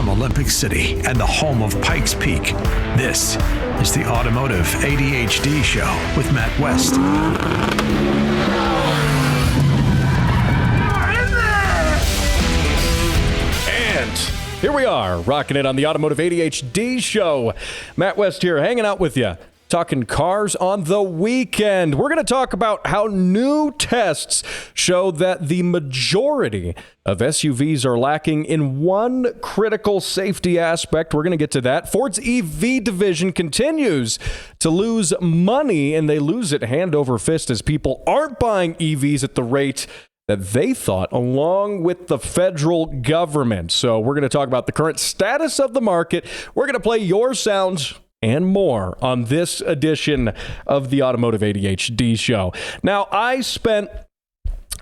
from Olympic City and the home of Pikes Peak, this is the Automotive ADHD Show with Matt West. And here we are, rocking it on the Automotive ADHD Show. Matt West here, hanging out with you. Talking cars on the weekend. We're going to talk about how new tests show that the majority of SUVs are lacking in one critical safety aspect. We're going to get to that. Ford's EV division continues to lose money, and they lose it hand over fist as people aren't buying EVs at the rate that they thought, along with the federal government. So we're going to talk about the current status of the market. We're going to play your sounds and more on this edition of the Automotive ADHD Show. Now, I spent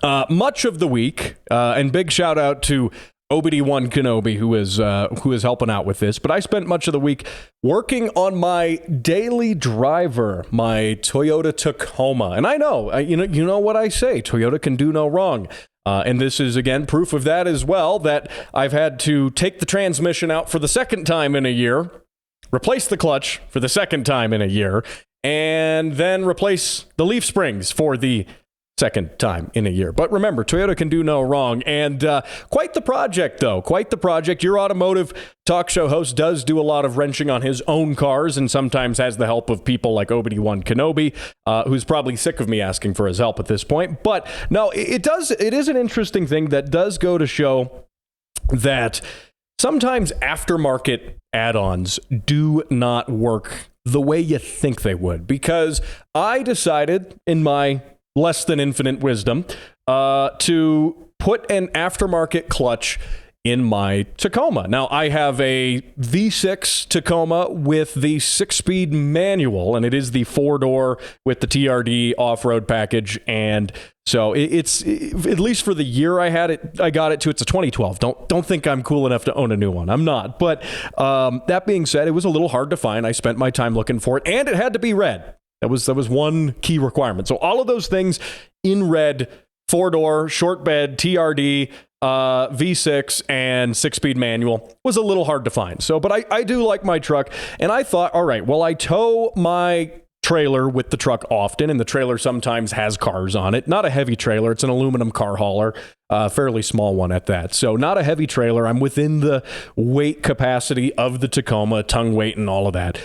much of the week, and big shout out to Obi-Wan Kenobi, who is helping out with this, but I spent much of the week working on my daily driver, my Toyota Tacoma. And I know, you know what I say, Toyota can do no wrong. And this is, again, proof of that as well, that I've had to take the transmission out for the second time in a year, replace the clutch for the second time in a year, and then replace the leaf springs for the second time in a year. But remember, Toyota can do no wrong. And quite the project, though. Quite the project. Your automotive talk show host does do a lot of wrenching on his own cars and sometimes has the help of people like Obi-Wan Kenobi, who's probably sick of me asking for his help at this point. But no, it is an interesting thing that does go to show that sometimes aftermarket add-ons do not work the way you think they would, because I decided in my less than infinite wisdom to put an aftermarket clutch in my Tacoma. Now, I have a V6 Tacoma with the 6-speed manual, and it is the 4-door with the TRD off-road package. And so it's at least for the year I had it, I got it to, it's a 2012. Don't think I'm cool enough to own a new one. I'm not. But that being said, it was a little hard to find. I spent my time looking for it, and it had to be red. That was one key requirement. So all of those things in red, 4-door, short bed, TRD, V6, and 6-speed manual was a little hard to find. So, but I do like my truck, and I thought, all right, well, I tow my trailer with the truck often, and the trailer sometimes has cars on it. Not a heavy trailer. It's an aluminum car hauler, fairly small one at that. So not a heavy trailer. I'm within the weight capacity of the Tacoma, tongue weight, and all of that.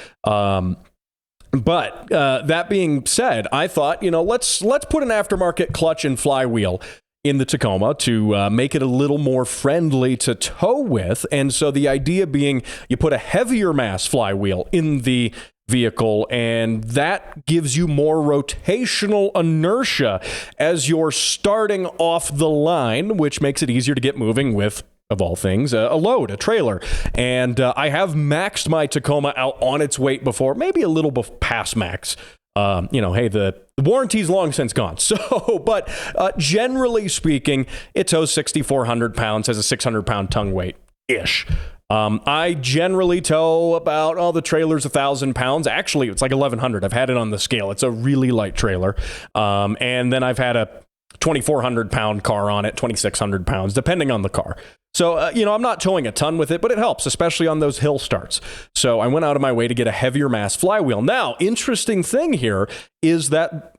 But that being said, I thought, let's put an aftermarket clutch and flywheel in the Tacoma to make it a little more friendly to tow with. And so the idea being you put a heavier mass flywheel in the vehicle, and that gives you more rotational inertia as you're starting off the line, which makes it easier to get moving with, of all things, a load, a trailer. And I have maxed my Tacoma out on its weight before, maybe a little past max. Hey, the warranty's long since gone. So, but generally speaking, it tows 6,400 pounds, has a 600-pound tongue weight-ish. I generally tow about, the trailer's 1,000 pounds. Actually, it's like 1,100. I've had it on the scale. It's a really light trailer. And then I've had a 2,400-pound car on it, 2,600 pounds, depending on the car. So, I'm not towing a ton with it, but it helps, especially on those hill starts. So I went out of my way to get a heavier mass flywheel. Now, interesting thing here is that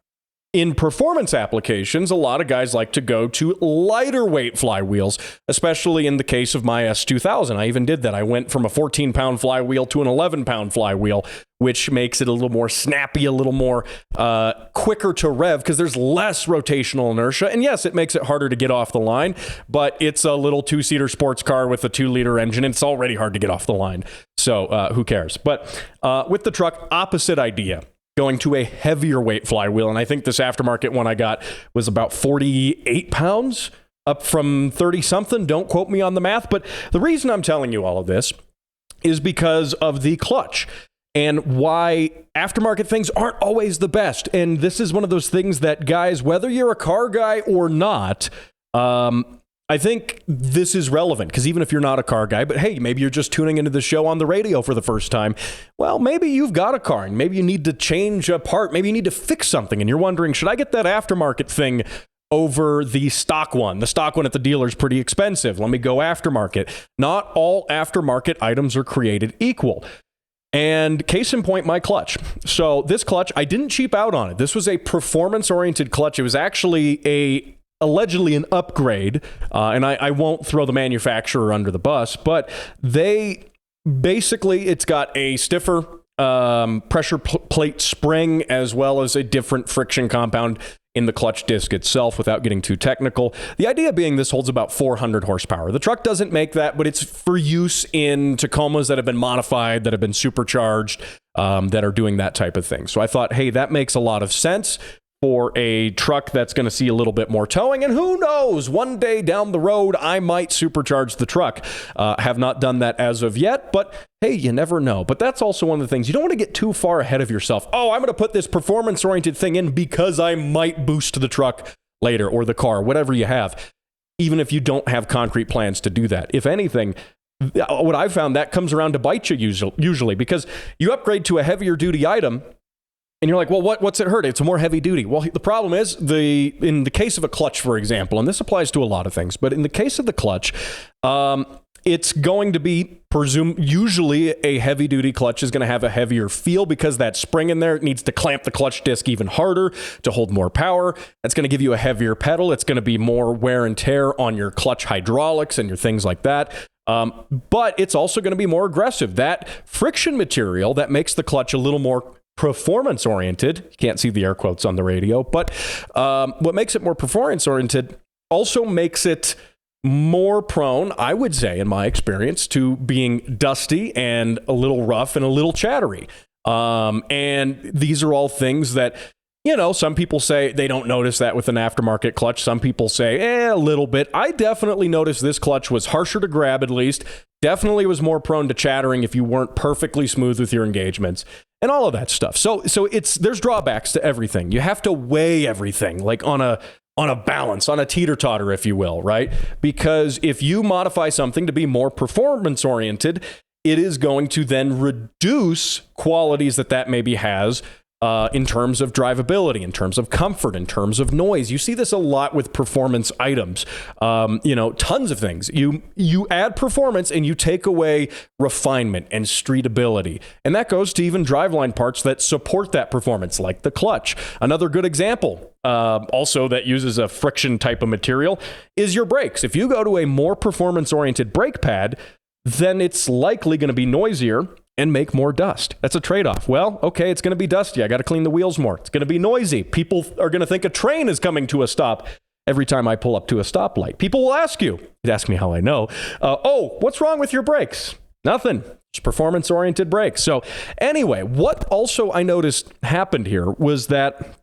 in performance applications, a lot of guys like to go to lighter weight flywheels, especially in the case of my S2000. I even did that. I went from a 14-pound flywheel to an 11-pound flywheel, which makes it a little more snappy, a little more quicker to rev because there's less rotational inertia. And yes, it makes it harder to get off the line, but it's a little 2-seater sports car with a 2-liter engine. And it's already hard to get off the line. So who cares? But with the truck, opposite idea. Going to a heavier weight flywheel. And I think this aftermarket one I got was about 48 pounds, up from 30 something. Don't quote me on the math. But the reason I'm telling you all of this is because of the clutch and why aftermarket things aren't always the best. And this is one of those things that, guys, whether you're a car guy or not, I think this is relevant because even if you're not a car guy, but hey, maybe you're just tuning into the show on the radio for the first time. Well, maybe you've got a car and maybe you need to change a part. Maybe you need to fix something and you're wondering, should I get that aftermarket thing over the stock one. The stock one at the dealer is pretty expensive. Let me go aftermarket. Not all aftermarket items are created equal. And case in point, my clutch. So this clutch, I didn't cheap out on it. This was a performance-oriented clutch. It was actually allegedly an upgrade, and I won't throw the manufacturer under the bus, but it's got a stiffer pressure plate spring as well as a different friction compound in the clutch disc itself without getting too technical. The idea being this holds about 400 horsepower. The truck doesn't make that, but it's for use in Tacomas that have been modified, that have been supercharged, that are doing that type of thing. So I thought, hey, that makes a lot of sense for a truck that's going to see a little bit more towing. And who knows, one day down the road, I might supercharge the truck. Have not done that as of yet, but hey, you never know. But that's also one of the things. You don't want to get too far ahead of yourself. Oh, I'm going to put this performance-oriented thing in because I might boost the truck later or the car, whatever you have, even if you don't have concrete plans to do that. If anything, what I've found, that comes around to bite you usually because you upgrade to a heavier duty item, and you're like, well, what's it hurt? It's more heavy duty. Well, the problem is, in the case of a clutch, for example, and this applies to a lot of things, but in the case of the clutch, it's going to be usually a heavy duty clutch is going to have a heavier feel because that spring in there, it needs to clamp the clutch disc even harder to hold more power. That's going to give you a heavier pedal. It's going to be more wear and tear on your clutch hydraulics and your things like that. But it's also going to be more aggressive. That friction material that makes the clutch a little more performance-oriented. You can't see the air quotes on the radio, but what makes it more performance-oriented also makes it more prone, I would say, in my experience, to being dusty and a little rough and a little chattery. And these are all things that, some people say they don't notice that with an aftermarket clutch. Some people say, a little bit. I definitely noticed this clutch was harsher to grab, at least. Definitely was more prone to chattering if you weren't perfectly smooth with your engagements and all of that stuff. So there's drawbacks to everything. You have to weigh everything like on a balance, on a teeter-totter, if you will, right? Because if you modify something to be more performance-oriented, it is going to then reduce qualities that maybe has in terms of drivability, in terms of comfort, in terms of noise. You see this a lot with performance items. Tons of things. You add performance and you take away refinement and streetability. And that goes to even driveline parts that support that performance, like the clutch. Another good example, also that uses a friction type of material, is your brakes. If you go to a more performance-oriented brake pad, then it's likely going to be noisier and make more dust. That's a trade-off. Well, okay, it's going to be dusty. I got to clean the wheels more. It's going to be noisy. People are going to think a train is coming to a stop every time I pull up to a stoplight. People will ask you. You'd ask me how I know. What's wrong with your brakes? Nothing. It's performance-oriented brakes. So anyway, what also I noticed happened here was that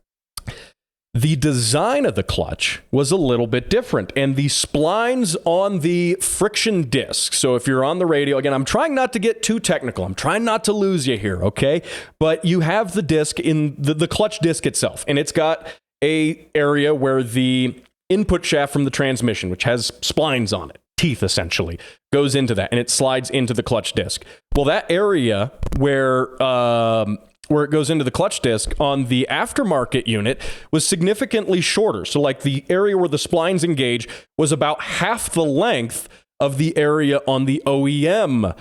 the design of the clutch was a little bit different, and the splines on the friction disc. So if you're on the radio, again, I'm trying not to get too technical. I'm trying not to lose you here, okay? But you have the disc in the clutch disc itself, and it's got a area where the input shaft from the transmission, which has splines on it, teeth essentially, goes into that, and it slides into the clutch disc. Well, that area where it goes into the clutch disc on the aftermarket unit was significantly shorter. So like the area where the splines engage was about half the length of the area on the OEM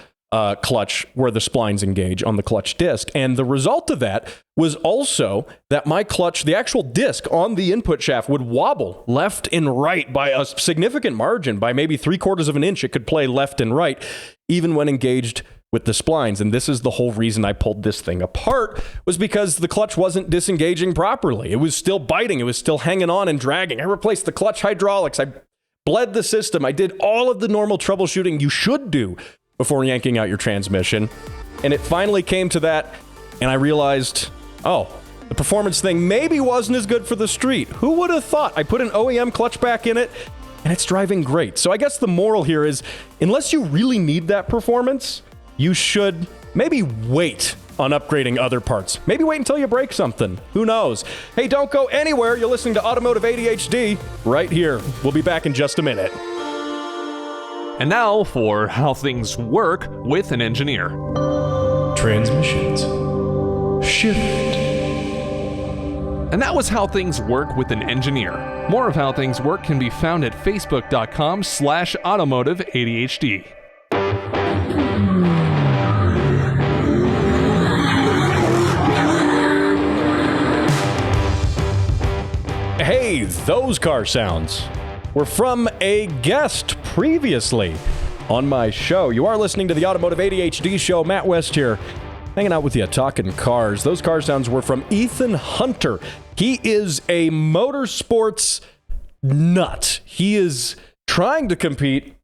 clutch where the splines engage on the clutch disc. And the result of that was also that my clutch, the actual disc on the input shaft, would wobble left and right by a significant margin. By maybe 3/4 of an inch, it could play left and right, even when engaged with the splines. And this is the whole reason I pulled this thing apart, was because the clutch wasn't disengaging properly. It was still biting. It was still hanging on and dragging. I replaced the clutch hydraulics. I bled the system. I did all of the normal troubleshooting you should do before yanking out your transmission. And it finally came to that, and I realized, the performance thing maybe wasn't as good for the street. Who would have thought? I put an OEM clutch back in it, and it's driving great. So I guess the moral here is, unless you really need that performance, you should maybe wait on upgrading other parts. Maybe wait until you break something. Who knows? Hey, don't go anywhere. You're listening to Automotive ADHD right here. We'll be back in just a minute. And now for how things work with an engineer. Transmissions. Shift. And that was how things work with an engineer. More of How Things Work can be found at facebook.com/automotive ADHD. Hey, those car sounds were from a guest previously on my show. You are listening to the Automotive ADHD show. Matt West here, hanging out with you, talking cars. Those car sounds were from Ethan Hunter. He is a motorsports nut. He is trying to compete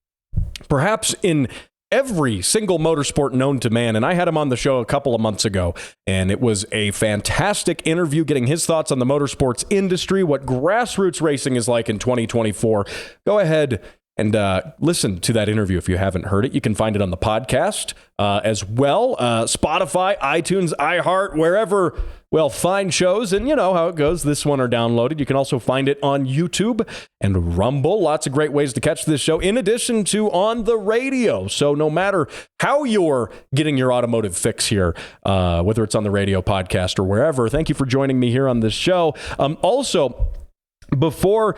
perhaps in every single motorsport known to man, and I had him on the show a couple of months ago, and it was a fantastic interview getting his thoughts on the motorsports industry, what grassroots racing is like in 2024. Go ahead and listen to that interview if you haven't heard it. You can find it on the podcast as well. Spotify, iTunes, iHeart, wherever, well, find shows. And you know how it goes. This one are downloaded. You can also find it on YouTube and Rumble. Lots of great ways to catch this show, in addition to on the radio. So no matter how you're getting your automotive fix here, whether it's on the radio, podcast, or wherever, thank you for joining me here on this show. Also, before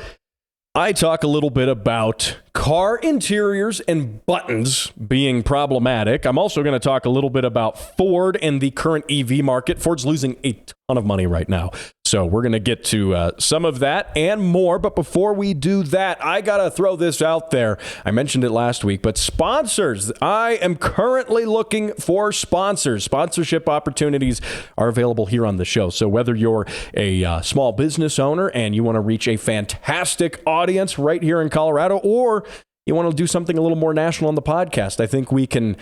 I talk a little bit about car interiors and buttons being problematic, I'm also going to talk a little bit about Ford and the current EV market. Ford's losing a ton of money right now. So we're going to get to some of that and more. But before we do that, I got to throw this out there. I mentioned it last week, but sponsors. I am currently looking for sponsors. Sponsorship opportunities are available here on the show. So whether you're a small business owner and you want to reach a fantastic audience right here in Colorado, or you want to do something a little more national on the podcast, I think we can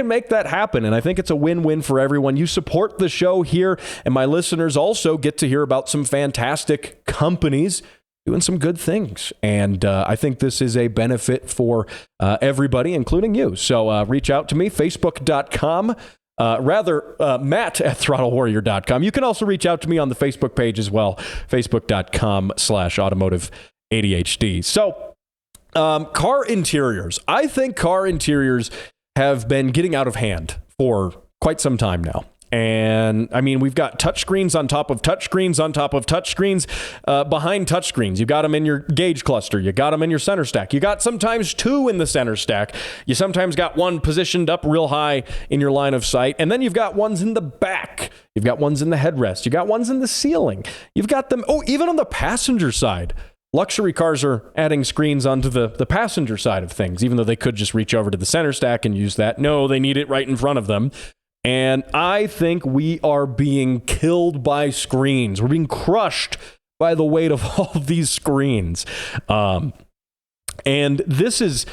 make that happen. And I think it's a win-win for everyone. You support the show here, and my listeners also get to hear about some fantastic companies doing some good things. And I think this is a benefit for everybody, including you. So reach out to me, facebook.com. Matt at throttlewarrior.com. You can also reach out to me on the Facebook page as well, facebook.com/automotive ADHD. So, car interiors. I think car interiors have been getting out of hand for quite some time now. And I mean, we've got touchscreens on top of touchscreens on top of touchscreens behind touchscreens. You got them in your gauge cluster. You got them in your center stack. You got sometimes two in the center stack. You sometimes got one positioned up real high in your line of sight. And then you've got ones in the back. You've got ones in the headrest. You got ones in the ceiling. You've got them, even on the passenger side. Luxury cars are adding screens onto the passenger side of things, even though they could just reach over to the center stack and use that. No, they need it right in front of them. And I think we are being killed by screens. We're being crushed by the weight of all of these screens. And this is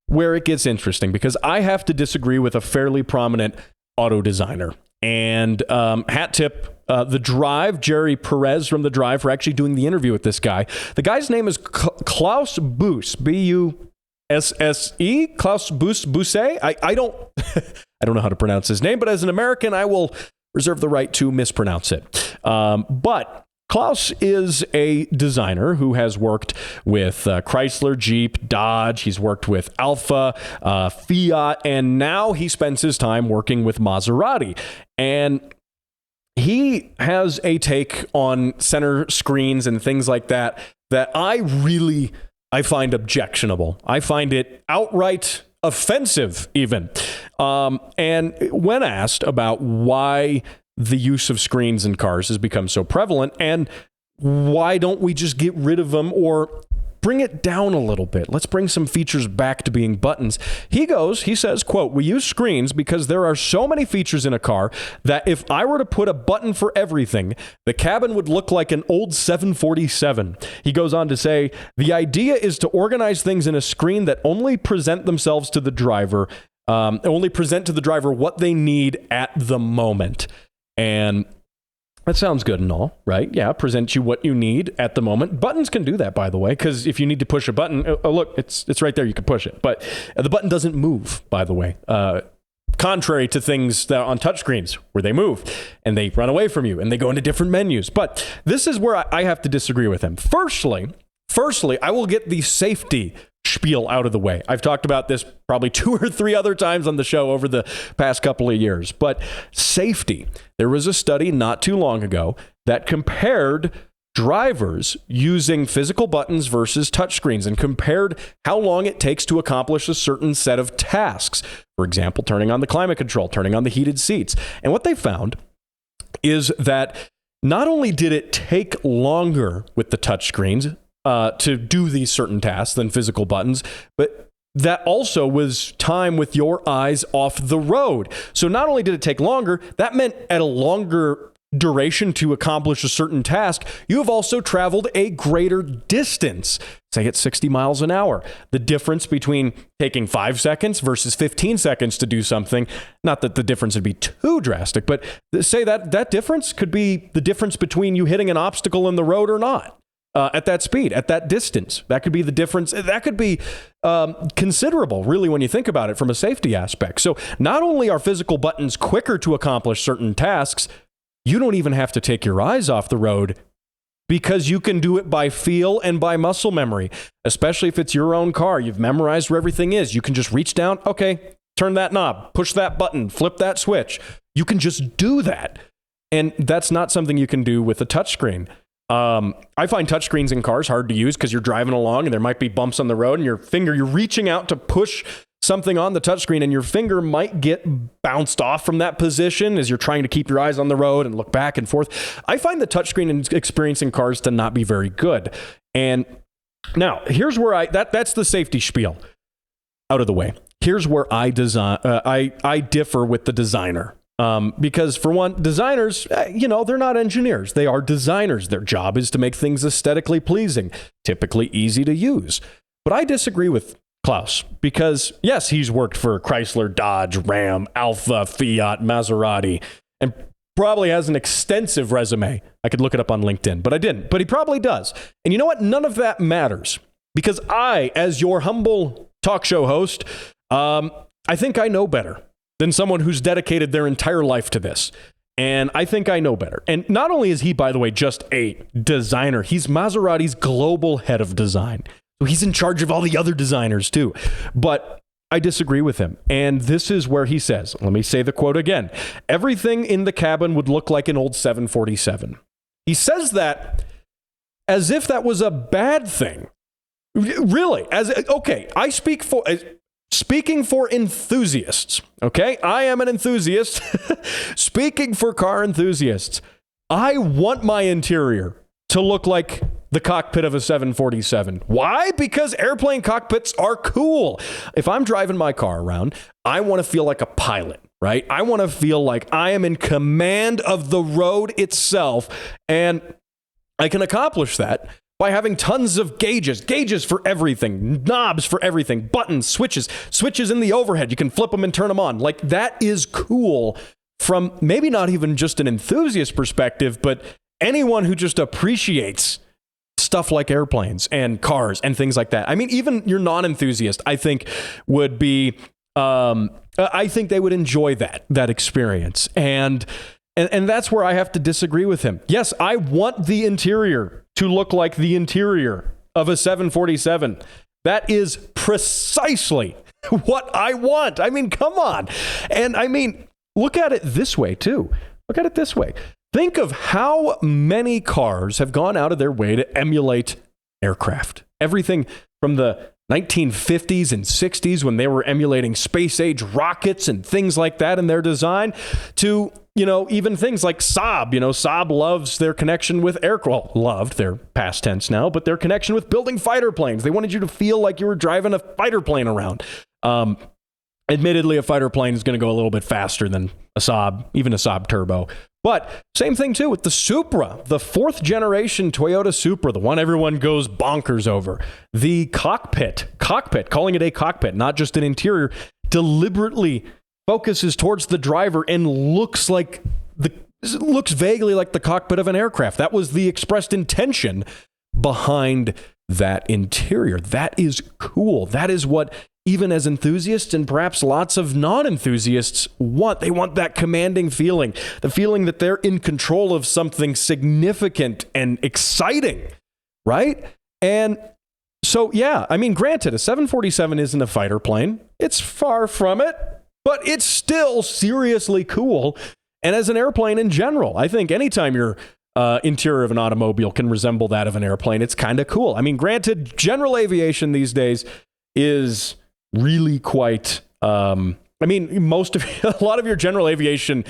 where it gets interesting, because I have to disagree with a fairly prominent auto designer. And hat tip, The Drive, Jerry Perez from The Drive, for actually doing the interview with this guy. The guy's name is Klaus Busse, B-U-S-S-E, Klaus Busse. I don't I don't know how to pronounce his name, but as an American, I will reserve the right to mispronounce it. But Klaus is a designer who has worked with Chrysler, Jeep, Dodge. He's worked with Alfa, Fiat, and now he spends his time working with Maserati. And he has a take on center screens and things like that I find objectionable. I find it outright offensive even. And when asked about why the use of screens in cars has become so prevalent, and why don't we just get rid of them or bring it down a little bit? Let's bring some features back to being buttons. He says, quote, "We use screens because there are so many features in a car that if I were to put a button for everything, the cabin would look like an old 747. He goes on to say, "The idea is to organize things in a screen that only present to the driver what they need at the moment." And that sounds good and all, right? Yeah, present you what you need at the moment. Buttons can do that, by the way, because if you need to push a button, look, it's right there. You can push it. But the button doesn't move, by the way, contrary to things that are on touchscreens where they move and they run away from you and they go into different menus. But this is where I have to disagree with him. Firstly, I will get the safety spiel out of the way. I've talked about this probably 2 or 3 other times on the show over the past couple of years. But safety. There was a study not too long ago that compared drivers using physical buttons versus touchscreens and compared how long it takes to accomplish a certain set of tasks. For example, turning on the climate control, turning on the heated seats. And what they found is that not only did it take longer with the touchscreens to do these certain tasks than physical buttons, but that also was time with your eyes off the road. So not only did it take longer, that meant at a longer duration to accomplish a certain task, you have also traveled a greater distance, say at 60 miles an hour. The difference between taking 5 seconds versus 15 seconds to do something, not that the difference would be too drastic, but say that difference could be the difference between you hitting an obstacle in the road or not. At that speed, at that distance, that could be the difference. That could be considerable, really, when you think about it from a safety aspect. So not only are physical buttons quicker to accomplish certain tasks, you don't even have to take your eyes off the road because you can do it by feel and by muscle memory, especially if it's your own car. You've memorized where everything is. You can just reach down, okay, turn that knob, push that button, flip that switch. You can just do that. And that's not something you can do with a touchscreen. I find touchscreens in cars hard to use because you're driving along and there might be bumps on the road and you're reaching out to push something on the touchscreen and your finger might get bounced off from that position as you're trying to keep your eyes on the road and look back and forth. I find the touchscreen experience in cars to not be very good. And now here's where that's the safety spiel out of the way. Here's where I differ with the designer. Because for one, designers, they're not engineers. They are designers. Their job is to make things aesthetically pleasing, typically easy to use. But I disagree with Klaus because, yes, he's worked for Chrysler, Dodge, Ram, Alfa, Fiat, Maserati, and probably has an extensive resume. I could look it up on LinkedIn, but I didn't. But he probably does. And you know what? None of that matters because I, as your humble talk show host, I think I know better than someone who's dedicated their entire life to this. And I think I know better. And not only is he, by the way, just a designer, he's Maserati's global head of design. So he's in charge of all the other designers too. But I disagree with him. And this is where he says, let me say the quote again, everything in the cabin would look like an old 747. He says that as if that was a bad thing. Really, Speaking for enthusiasts, okay? I am an enthusiast. Speaking for car enthusiasts, I want my interior to look like the cockpit of a 747. Why? Because airplane cockpits are cool. If I'm driving my car around, I want to feel like a pilot, right? I want to feel like I am in command of the road itself, and I can accomplish that by having tons of gauges for everything, knobs for everything, buttons, switches in the overhead. You can flip them and turn them on. Like, that is cool from maybe not even just an enthusiast perspective, but anyone who just appreciates stuff like airplanes and cars and things like that. I mean, even your non-enthusiast, I think, would be, I think they would enjoy that experience. And that's where I have to disagree with him. Yes, I want the interior to look like the interior of a 747. That is precisely what I want. I mean, come on. And I mean, look at it this way too. Look at it this way. Think of how many cars have gone out of their way to emulate aircraft. Everything from the 1950s and 60s when they were emulating space age rockets and things like that in their design to, even things like Saab. Saab loves their connection with loved, they're past tense now, but their connection with building fighter planes. They wanted you to feel like you were driving a fighter plane around. Admittedly, a fighter plane is going to go a little bit faster than a Saab, even a Saab turbo. But same thing too with the Supra, the 4th generation Toyota Supra, the one everyone goes bonkers over. The cockpit, calling it a cockpit, not just an interior, deliberately focuses towards the driver and looks vaguely like the cockpit of an aircraft. That was the expressed intention behind that interior. That is cool. That is what even as enthusiasts and perhaps lots of non-enthusiasts want. They want that commanding feeling, the feeling that they're in control of something significant and exciting, right? And so, yeah, I mean, granted, a 747 isn't a fighter plane. It's far from it, but it's still seriously cool. And as an airplane in general, I think anytime you're interior of an automobile can resemble that of an airplane. It's kind of cool. I mean, granted, general aviation these days is really quite, a lot of your general aviation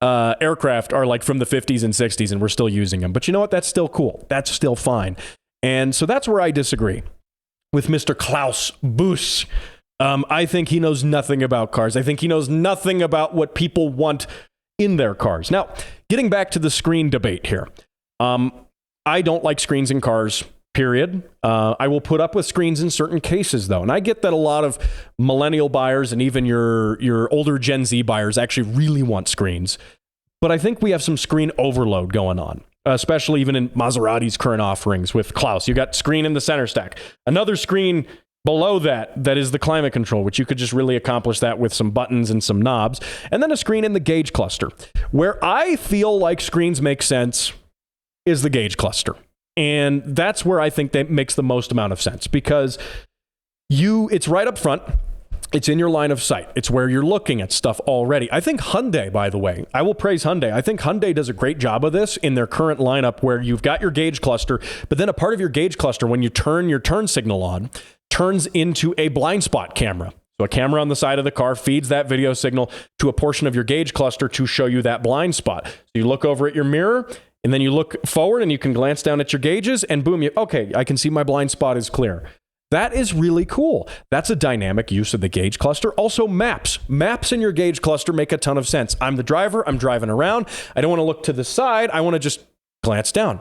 aircraft are like from the 50s and 60s, and we're still using them. But you know what? That's still cool. That's still fine. And so that's where I disagree with Mr. Klaus Boos. I think he knows nothing about cars. I think he knows nothing about what people want in their cars. Now, getting back to the screen debate here. I don't like screens in cars, period. I will put up with screens in certain cases, though. And I get that a lot of millennial buyers and even your older Gen Z buyers actually really want screens. But I think we have some screen overload going on, especially even in Maserati's current offerings with Klaus. You got screen in the center stack. Another screen below that is the climate control, which you could just really accomplish that with some buttons and some knobs. And then a screen in the gauge cluster. Where I feel like screens make sense is the gauge cluster. And that's where I think that makes the most amount of sense, because it's right up front. It's in your line of sight. It's where you're looking at stuff already. I think Hyundai, by the way, I will praise Hyundai. I think Hyundai does a great job of this in their current lineup, where you've got your gauge cluster, but then a part of your gauge cluster, when you turn your turn signal on, turns into a blind spot camera. So a camera on the side of the car feeds that video signal to a portion of your gauge cluster to show you that blind spot. So you look over at your mirror, and then you look forward and you can glance down at your gauges, and boom, okay, I can see my blind spot is clear. That is really cool. That's a dynamic use of the gauge cluster. Also, maps. Maps in your gauge cluster make a ton of sense. I'm the driver. I'm driving around. I don't want to look to the side. I want to just glance down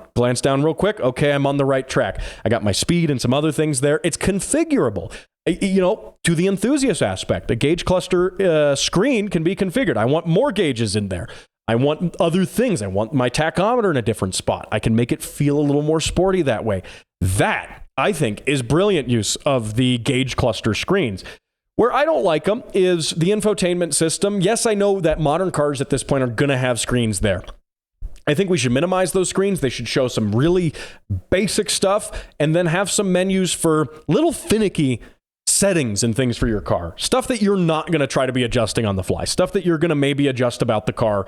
real quick. Okay, I'm on the right track. I got my speed and some other things there. It's configurable. To the enthusiast aspect, a gauge cluster screen can be configured. I want more gauges in there. I want other things. I want my tachometer in a different spot. I can make it feel a little more sporty that way. That, I think, is brilliant use of the gauge cluster screens. Where I don't like them is the infotainment system. Yes, I know that modern cars at this point are going to have screens there. I think we should minimize those screens. They should show some really basic stuff and then have some menus for little finicky settings and things for your car. Stuff that you're not going to try to be adjusting on the fly. Stuff that you're going to maybe adjust about the car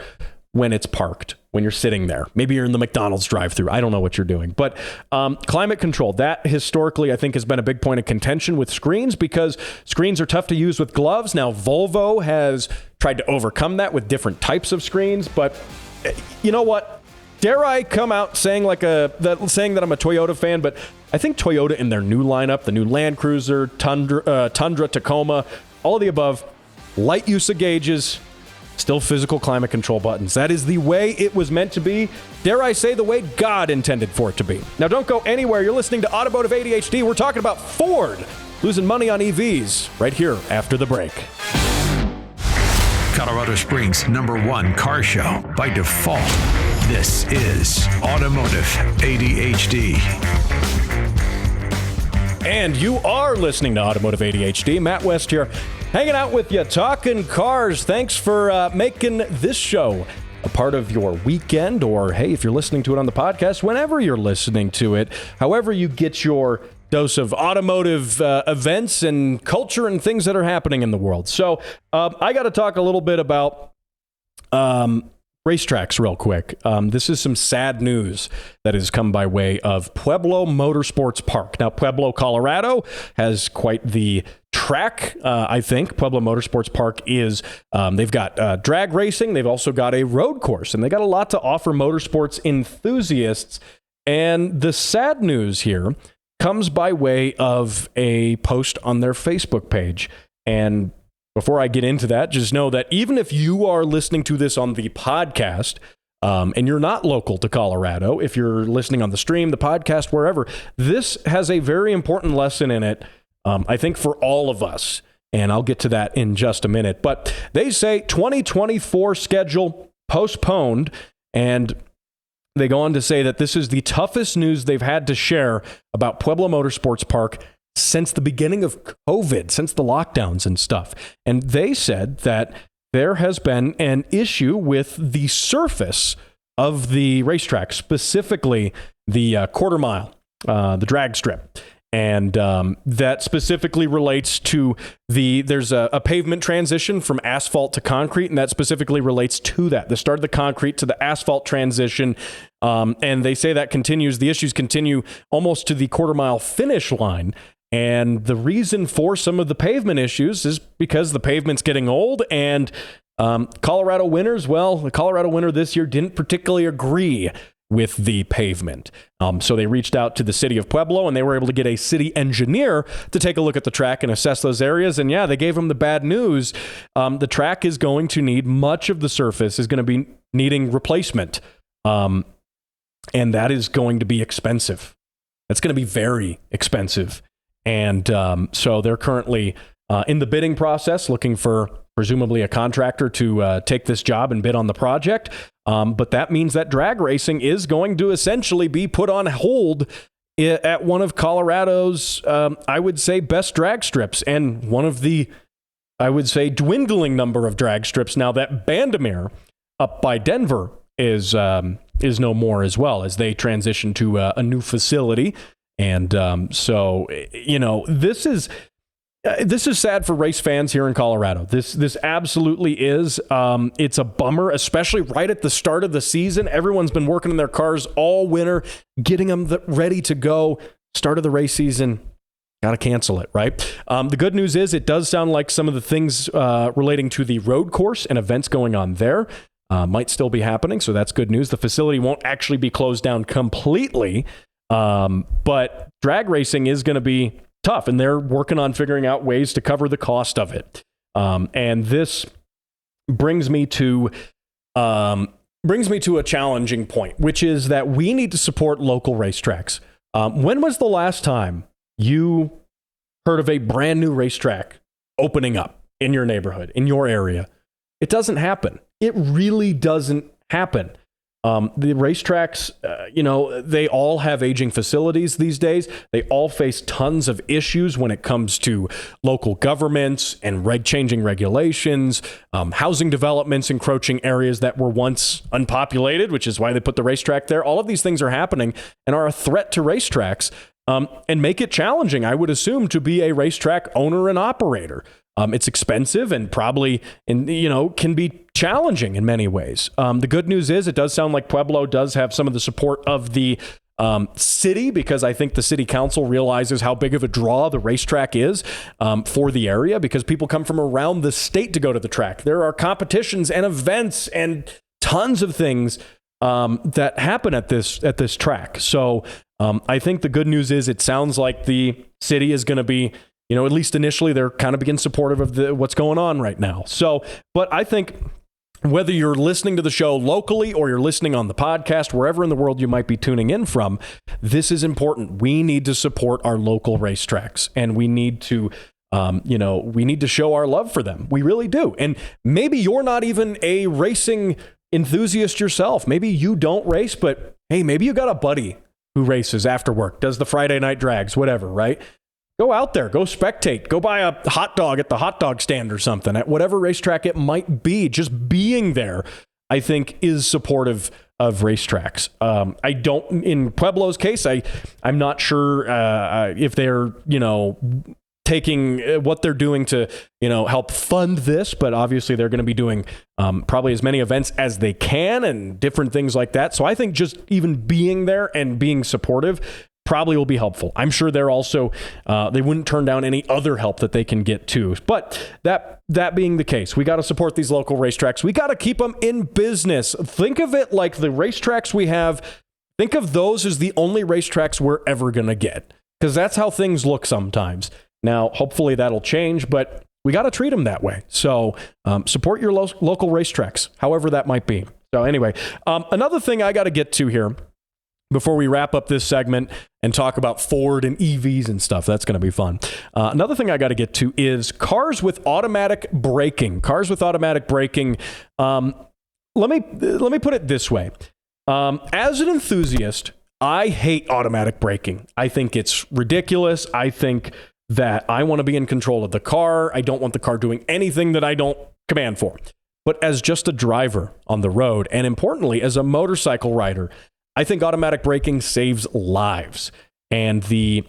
when it's parked, when you're sitting there. Maybe you're in the McDonald's drive-thru. I don't know what you're doing. But climate control, that historically I think has been a big point of contention with screens, because screens are tough to use with gloves. Now Volvo has tried to overcome that with different types of screens. But you know what? Dare I come out saying saying that I'm a Toyota fan, but I think Toyota in their new lineup, the new Land Cruiser, Tundra, Tacoma, all of the above, light use of gauges, still physical climate control buttons. That is the way it was meant to be. Dare I say, the way God intended for it to be. Now, don't go anywhere. You're listening to Automotive ADHD. We're talking about Ford losing money on EVs right here after the break. Colorado Springs' #1 car show by default. This is Automotive ADHD. And you are listening to Automotive ADHD. Matt West here, hanging out with you, talking cars. Thanks for making this show a part of your weekend, or hey, if you're listening to it on the podcast, whenever you're listening to it, however you get your dose of automotive events and culture and things that are happening in the world. So I got to talk a little bit about racetracks real quick. This is some sad news that has come by way of Pueblo Motorsports Park. Now, Pueblo, Colorado has quite the track, I think. Pueblo Motorsports Park is, they've got drag racing. They've also got a road course, and they got a lot to offer motorsports enthusiasts. And the sad news here comes by way of a post on their Facebook page. And before I get into that, just know that even if you are listening to this on the podcast, and you're not local to Colorado, if you're listening on the stream, the podcast, wherever, this has a very important lesson in it, I think, for all of us. And I'll get to that in just a minute. But they say 2024 schedule postponed, and they go on to say that this is the toughest news they've had to share about Pueblo Motorsports Park since the beginning of COVID, since the lockdowns and stuff. And they said that there has been an issue with the surface of the racetrack, specifically the quarter mile, the drag strip. And that specifically relates to there's a pavement transition from asphalt to concrete, and that specifically relates to that. The start of the concrete to the asphalt transition. And they say that the issues continue almost to the quarter-mile finish line. And the reason for some of the pavement issues is because the pavement's getting old, and Colorado winters, the Colorado winter this year didn't particularly agree with the pavement. So they reached out to the city of Pueblo, and they were able to get a city engineer to take a look at the track and assess those areas. And yeah, they gave them the bad news. The track is going to need, much of the surface is going to be needing replacement. And that is going to be expensive. That's going to be very expensive. And so they're currently in the bidding process, looking for presumably a contractor to take this job and bid on the project. But that means that drag racing is going to essentially be put on hold at one of Colorado's, I would say, best drag strips, and one of the, I would say, dwindling number of drag strips now that Bandimere up by Denver is no more as well, as they transition to a new facility. And so, this is sad for race fans here in Colorado. This absolutely is. It's a bummer, especially right at the start of the season. Everyone's been working on their cars all winter, getting them ready to go. Start of the race season, got to cancel it, right? The good news is it does sound like some of the things relating to the road course and events going on there might still be happening. So that's good news. The facility won't actually be closed down completely, but drag racing is going to be tough, and they're working on figuring out ways to cover the cost of it. And this brings me to a challenging point, which is that we need to support local racetracks. When was the last time you heard of a brand new racetrack opening up in your neighborhood, in your area? It doesn't happen. It really doesn't happen. The racetracks, they all have aging facilities these days. They all face tons of issues when it comes to local governments and changing regulations, housing developments encroaching areas that were once unpopulated, which is why they put the racetrack there. All of these things are happening and are a threat to racetracks, and make it challenging, I would assume, to be a racetrack owner and operator. It's expensive and probably, can be challenging in many ways. The good news is it does sound like Pueblo does have some of the support of the city, because I think the city council realizes how big of a draw the racetrack is for the area, because people come from around the state to go to the track. There are competitions and events and tons of things that happen at this track. So I think the good news is it sounds like the city is going to be, at least initially, they're kind of being supportive of what's going on right now. So, but I think whether you're listening to the show locally or you're listening on the podcast, wherever in the world you might be tuning in from, this is important. We need to support our local racetracks, and we need to, we need to show our love for them. We really do. And maybe you're not even a racing enthusiast yourself. Maybe you don't race, but hey, maybe you got a buddy who races after work, does the Friday night drags, whatever, right? Go out there, go spectate, go buy a hot dog at the hot dog stand or something, at whatever racetrack it might be. Just being there, I think, is supportive of racetracks. In Pueblo's case, I'm not sure if they're, taking what they're doing to, help fund this, but obviously they're going to be doing probably as many events as they can and different things like that. So I think just even being there and being supportive probably will be helpful. I'm sure they're also, they wouldn't turn down any other help that they can get too. But that being the case, we got to support these local racetracks. We got to keep them in business. Think of it like the racetracks we have. Think of those as the only racetracks we're ever going to get, because that's how things look sometimes. Now, hopefully that'll change, but we got to treat them that way. So support your local racetracks, however that might be. So anyway, another thing I got to get to here before we wrap up this segment and talk about Ford and EVs and stuff. That's going to be fun. Another thing I got to get to is cars with automatic braking. Cars with automatic braking. Let me put it this way. As an enthusiast, I hate automatic braking. I think it's ridiculous. I think that I want to be in control of the car. I don't want the car doing anything that I don't command for. But as just a driver on the road, and importantly, as a motorcycle rider, I think automatic braking saves lives. And the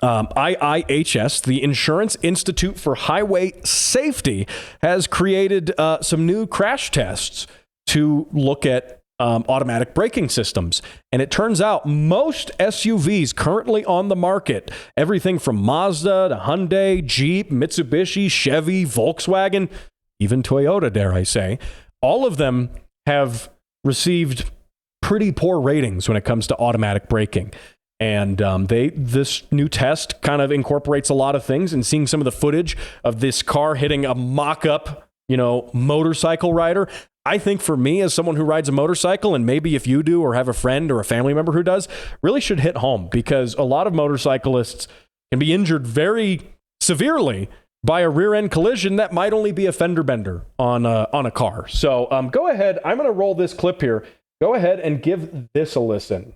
IIHS, the Insurance Institute for Highway Safety, has created some new crash tests to look at automatic braking systems. And it turns out most SUVs currently on the market, everything from Mazda to Hyundai, Jeep, Mitsubishi, Chevy, Volkswagen, even Toyota, dare I say, all of them have received pretty poor ratings when it comes to automatic braking. And this new test kind of incorporates a lot of things, and seeing some of the footage of this car hitting a mock-up, motorcycle rider. I think for me, as someone who rides a motorcycle, and maybe if you do or have a friend or a family member who does, really should hit home, because a lot of motorcyclists can be injured very severely by a rear-end collision that might only be a fender bender on a car. So go ahead. I'm going to roll this clip here. Go ahead and give this a listen.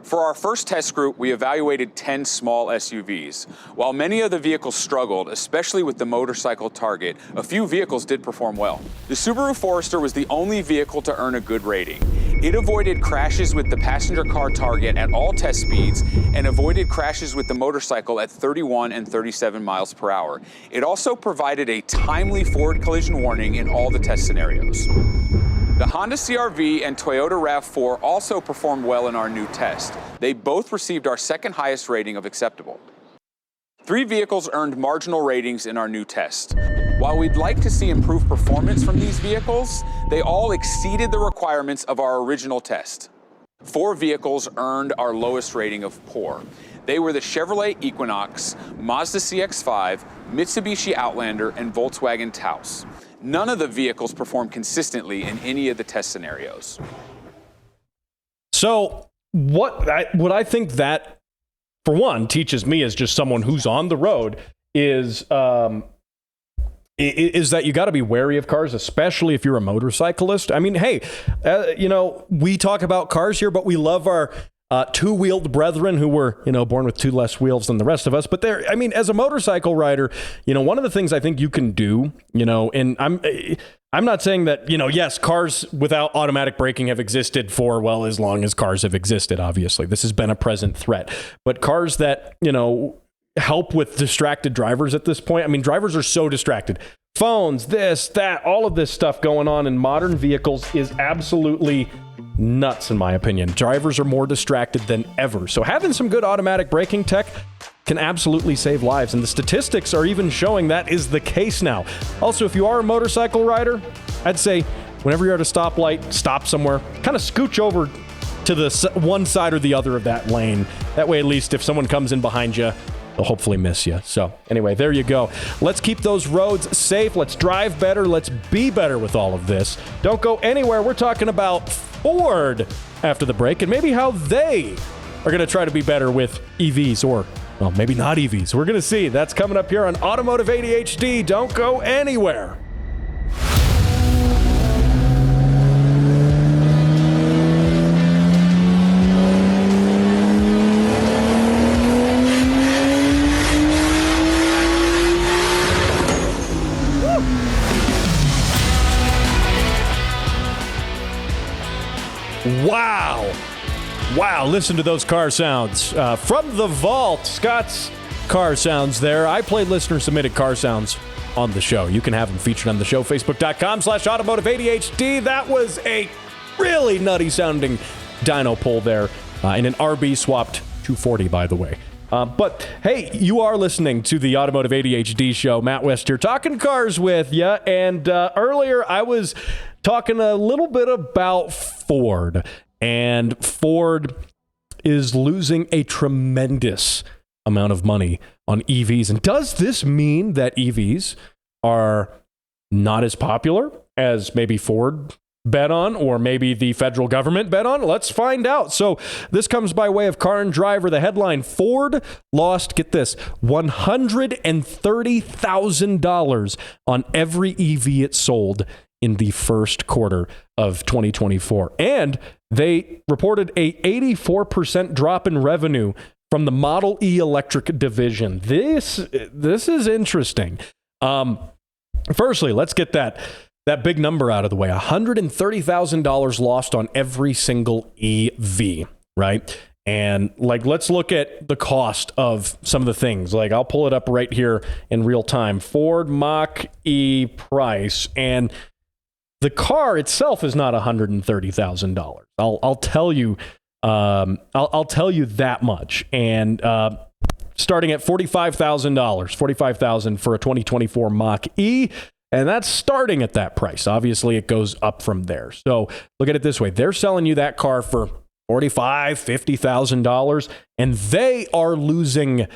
For our first test group, we evaluated 10 small SUVs. While many of the vehicles struggled, especially with the motorcycle Target, a few vehicles did perform well. The Subaru Forester was the only vehicle to earn a good rating. It avoided crashes with the passenger car Target at all test speeds and avoided crashes with the motorcycle at 31 and 37 miles per hour. It also provided a timely forward collision warning in all the test scenarios. The Honda CR-V and Toyota RAV4 also performed well in our new test. They both received our second highest rating of acceptable. 3 vehicles earned marginal ratings in our new test. While we'd like to see improved performance from these vehicles, they all exceeded the requirements of our original test. 4 vehicles earned our lowest rating of poor. They were the Chevrolet Equinox, Mazda CX-5, Mitsubishi Outlander, and Volkswagen Taos. None of the vehicles performed consistently in any of the test scenarios. So what I think that, for one, teaches me as just someone who's on the road is that you got to be wary of cars, especially if you're a motorcyclist. I mean, hey, we talk about cars here, but we love our two-wheeled brethren who were, born with 2 less wheels than the rest of us. But as a motorcycle rider, one of the things I think you can do, and I'm not saying that, yes, cars without automatic braking have existed for, well, as long as cars have existed, obviously. This has been a present threat. But cars that, help with distracted drivers at this point. I mean, drivers are so distracted. Phones, this, that, all of this stuff going on in modern vehicles is absolutely nuts, in my opinion. Drivers are more distracted than ever. So having some good automatic braking tech can absolutely save lives. And the statistics are even showing that is the case now. Also, if you are a motorcycle rider, I'd say whenever you're at a stoplight, stop somewhere, kind of scooch over to the one side or the other of that lane. That way, at least if someone comes in behind you, they'll hopefully miss you. So anyway, there you go. Let's keep those roads safe. Let's drive better. Let's be better with all of this. Don't go anywhere. We're talking about Ford after the break, and maybe how they are going to try to be better with EVs, or, well, maybe not EVs. We're going to see. That's coming up here on Automotive ADHD. Don't go anywhere. Wow, listen to those car sounds. From the vault, Scott's car sounds there. I played listener-submitted car sounds on the show. You can have them featured on the show, facebook.com/automotive ADHD. That was a really nutty-sounding dyno pull there, in an RB-swapped 240, by the way. But, hey, you are listening to the Automotive ADHD show. Matt West here, talking cars with you. And earlier, I was talking a little bit about Ford. And Ford is losing a tremendous amount of money on EVs. And does this mean that EVs are not as popular as maybe Ford bet on, or maybe the federal government bet on? Let's find out. So this comes by way of Car and Driver. The headline: Ford lost, get this, $130,000 on every EV it sold in the first quarter of 2024. And they reported a 84% drop in revenue from the Model E electric division. This is interesting. Firstly, let's get that big number out of the way. $130,000 lost on every single EV, right? And like, let's look at the cost of some of the things. Like, I'll pull it up right here in real time. Ford Mach-E price, and the car itself is not $130,000. I'll tell you. I'll tell you that much. And starting at $45,000, $45,000 for a 2024 Mach-E. And that's starting at that price. Obviously, it goes up from there. So look at it this way. They're selling you that car for $45,000, $50,000, and they are losing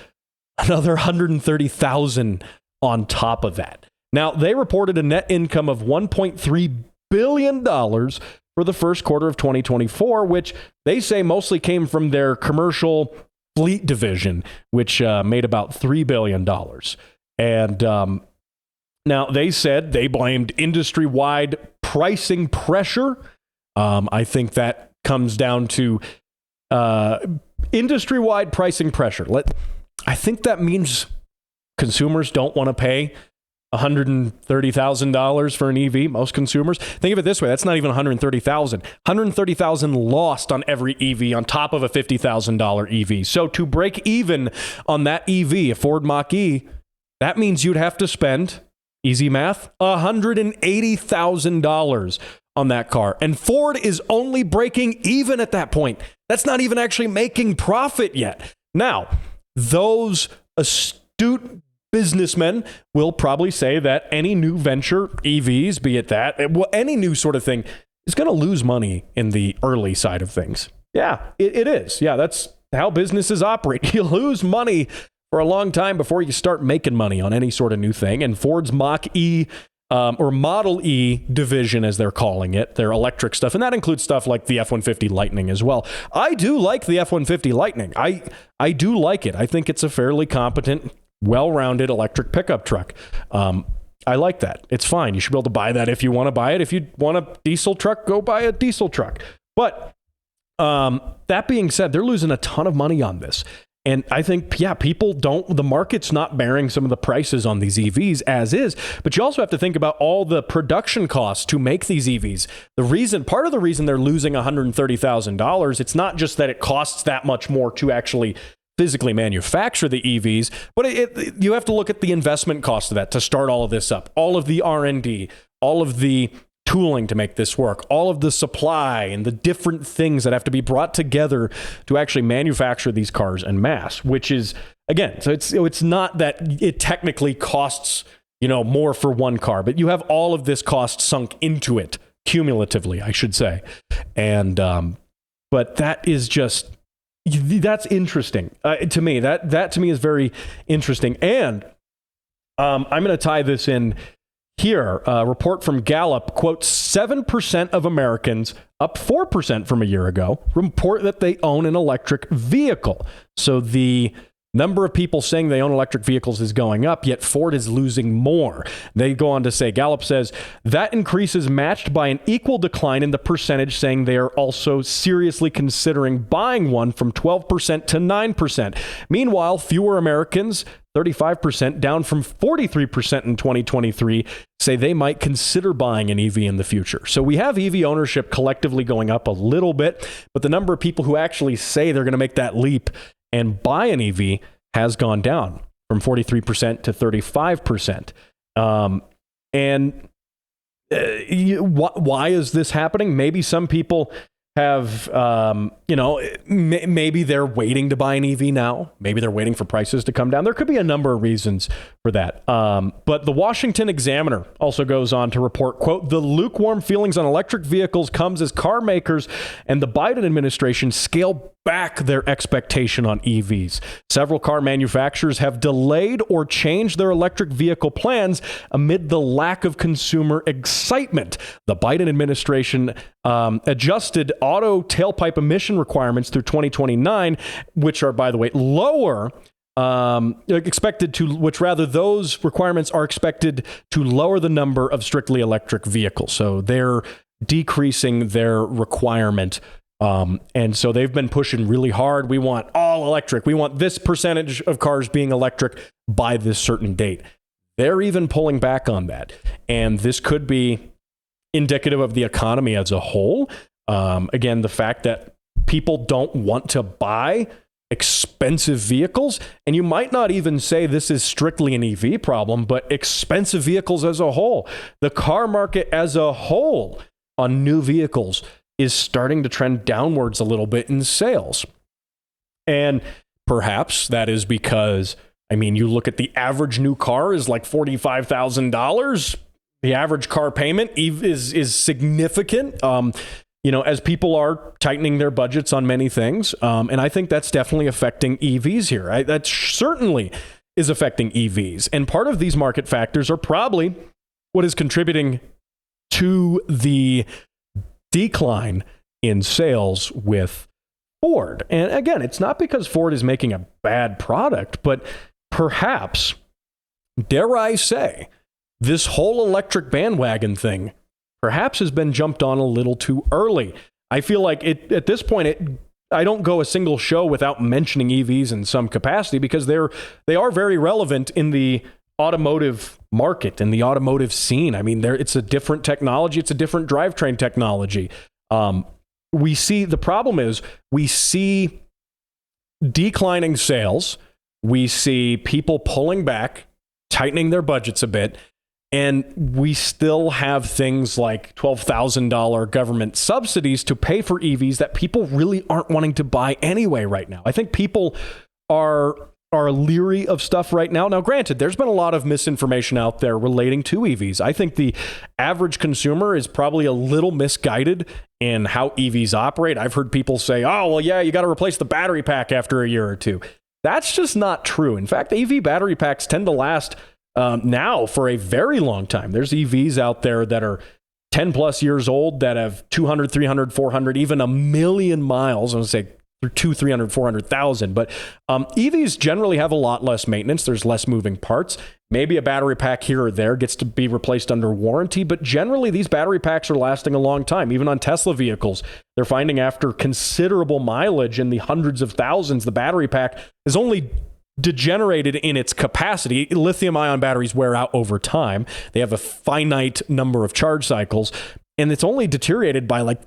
another $130,000 on top of that. Now, they reported a net income of $1.3 billion for the first quarter of 2024, which they say mostly came from their commercial fleet division, which made about $3 billion. And now, they said they blamed industry-wide pricing pressure. I think that comes down to industry-wide pricing pressure. I think that means consumers don't want to pay $130,000 for an EV. Most consumers. Think of it this way. That's not even $130,000. $130,000 lost on every EV on top of a $50,000 EV. So to break even on that EV, a Ford Mach-E, that means you'd have to spend, easy math, $180,000 on that car. And Ford is only breaking even at that point. That's not even actually making profit yet. Now, those astute businessmen will probably say that any new venture, EVs, be it that, any new sort of thing, is going to lose money in the early side of things. Yeah, it is. Yeah, that's how businesses operate. You lose money for a long time before you start making money on any sort of new thing. And Ford's Mach-E or Model E division, as they're calling it, their electric stuff. And that includes stuff like the F-150 Lightning as well. I do like the F-150 Lightning. I do like it. I think it's a fairly competent, well-rounded electric pickup truck. I like that. It's fine. You should be able to buy that if you want to buy it. If you want a diesel truck, go buy a diesel truck. But that being said, they're losing a ton of money on this. And I think, yeah, the market's not bearing some of the prices on these EVs as is, but you also have to think about all the production costs to make these EVs. Part of the reason they're losing $130,000, it's not just that it costs that much more to actually physically manufacture the EVs, but you have to look at the investment cost of that to start all of this up. All of the R&D, all of the tooling to make this work, all of the supply and the different things that have to be brought together to actually manufacture these cars en masse, which is, again, so it's not that it technically costs, more for one car, but you have all of this cost sunk into it cumulatively, I should say. And, but that's interesting to me. That to me is very interesting. And I'm going to tie this in here. A report from Gallup quotes 7% of Americans, up 4% from a year ago, report that they own an electric vehicle. So the number of people saying they own electric vehicles is going up, yet Ford is losing more. They go on to say, Gallup says, that increase is matched by an equal decline in the percentage saying they are also seriously considering buying one, from 12% to 9%. Meanwhile, fewer Americans, 35%, down from 43% in 2023, say they might consider buying an EV in the future. So we have EV ownership collectively going up a little bit, but the number of people who actually say they're going to make that leap and buy an EV has gone down from 43% to 35%. Why is this happening? Maybe some people have, maybe they're waiting to buy an EV now. Maybe they're waiting for prices to come down. There could be a number of reasons for that. But the Washington Examiner also goes on to report, quote, the lukewarm feelings on electric vehicles comes as car makers and the Biden administration scale back their expectation on EVs. Several car manufacturers have delayed or changed their electric vehicle plans amid the lack of consumer excitement. The Biden administration adjusted auto tailpipe emission requirements through 2029, which are, by the way, lower. Those requirements are expected to lower the number of strictly electric vehicles. So they're decreasing their requirement. And so they've been pushing really hard. We want all electric. We want this percentage of cars being electric by this certain date. They're even pulling back on that. And this could be indicative of the economy as a whole. Again, the fact that people don't want to buy expensive vehicles. And you might not even say this is strictly an EV problem, but expensive vehicles as a whole. The car market as a whole on new vehicles is starting to trend downwards a little bit in sales. And perhaps that is because, I mean, you look at the average new car is like $45,000. The average car payment is significant, as people are tightening their budgets on many things. And I think that's definitely affecting EVs here. That certainly is affecting EVs. And part of these market factors are probably what is contributing to the decline in sales with Ford. And again, it's not because Ford is making a bad product, but perhaps, dare I say, this whole electric bandwagon thing perhaps has been jumped on a little too early. I feel like at this point, I don't go a single show without mentioning EVs in some capacity because they are very relevant in the automotive market and the automotive scene. I mean, it's a different technology. It's a different drivetrain technology. The problem is we see declining sales. We see people pulling back, tightening their budgets a bit. And we still have things like $12,000 government subsidies to pay for EVs that people really aren't wanting to buy anyway right now. I think people are leery of stuff right now. Now, granted, there's been a lot of misinformation out there relating to EVs. I think the average consumer is probably a little misguided in how EVs operate. I've heard people say, oh, well, yeah, you got to replace the battery pack after a year or two. That's just not true. In fact, EV battery packs tend to last now for a very long time. There's EVs out there that are 10 plus years old that have 200, 300, 400, even a million miles. I would say 200, 300, 400,000. But EVs generally have a lot less maintenance. There's less moving parts. Maybe a battery pack here or there gets to be replaced under warranty. But generally, these battery packs are lasting a long time. Even on Tesla vehicles, they're finding after considerable mileage in the hundreds of thousands, the battery pack is only degenerated in its capacity. Lithium-ion batteries wear out over time. They have a finite number of charge cycles, and it's only deteriorated by an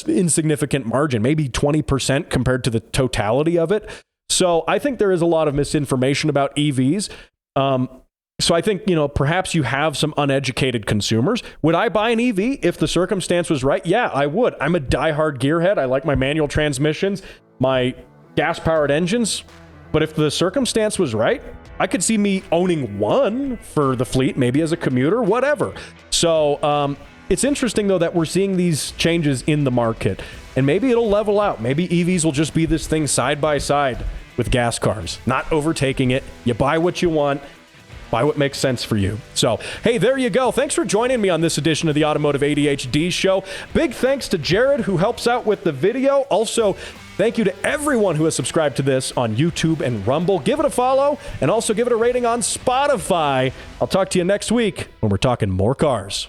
insignificant margin, maybe 20% compared to the totality of it. So I think there is a lot of misinformation about EVs. So I think, perhaps you have some uneducated consumers. Would I buy an EV if the circumstance was right? Yeah, I would. I'm a diehard gearhead. I like my manual transmissions, my gas-powered engines. But if the circumstance was right, I could see me owning one for the fleet, maybe as a commuter, whatever. So it's interesting, though, that we're seeing these changes in the market. And maybe it'll level out. Maybe EVs will just be this thing side by side with gas cars, not overtaking it. You buy what you want. Buy what makes sense for you. So, hey, there you go. Thanks for joining me on this edition of the Automotive ADHD Show. Big thanks to Jared, who helps out with the video. Also, thank you to everyone who has subscribed to this on YouTube and Rumble. Give it a follow and also give it a rating on Spotify. I'll talk to you next week when we're talking more cars.